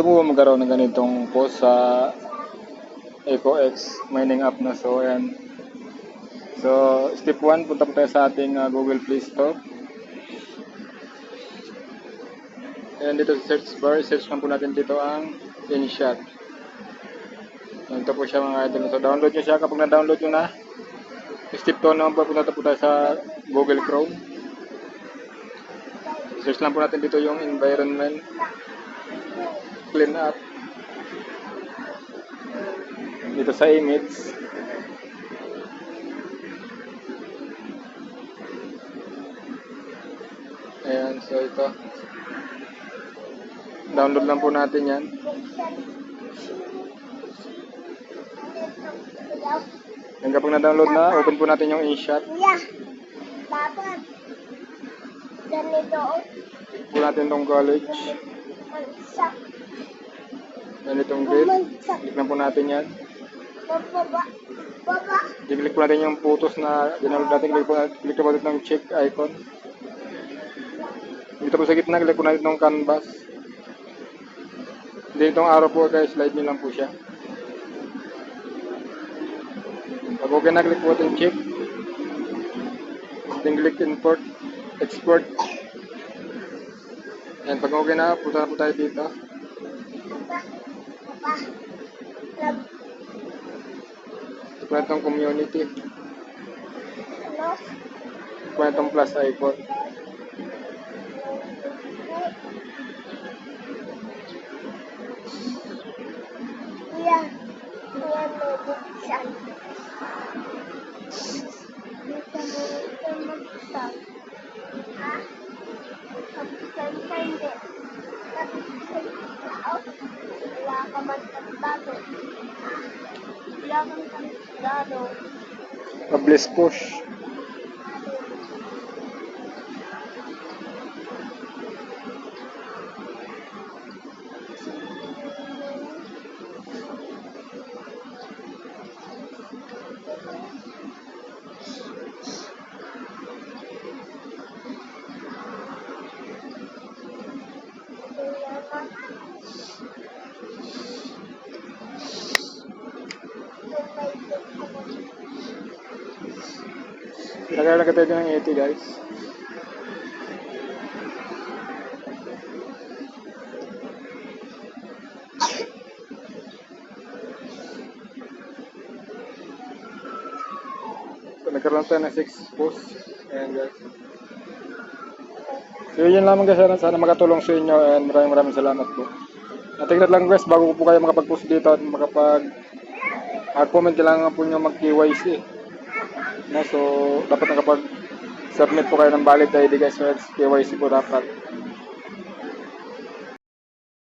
Gusto mo ba magkaroon ng ganitong post sa EcoX mining app na? So, ayan. So, step 1, punta po tayo sa ating Google Play Store. Ayan, dito sa search bar, search lang po natin dito ang InShot. Ito po siya mga idol. So, download nyo siya. Kapag na-download nyo na, step 2 naman po, punta po tayo sa Google Chrome. Search lang po natin dito yung environment clean up. Dito sa image. Ayan, so ito. Download lang po natin yan. Yan, kapag na-download na, open po natin yung InShot. Dapat. Ganito. Click po natin itong college. Ganitong grade. Click na po natin yan. I-click po natin yung photos na download natin. Click po natin ng check icon. Dito po sa gitna, click po natin itong canvas. Dito itong arrow po guys, slide nyo lang po siya. Pag okay na, click po natin check. Then click import, export. Yan, pag okay na, punta na po tayo dito. Click po natin itong community. Click po natin itong plus icon. Publish push. Lagay tayo ng 80 guys. So nagkaroon tayo ng 6 posts. Ayan guys. So yun lamang guys. Sana makatulong sa inyo and maraming salamat po. Tingnan lang guys, bago po kayo makapag-post dito at makapag-comment, kailangan po nyo mag-KYC. So, dapat nakapag-submit po kayo ng valid ID guys. So, KYC po dapat.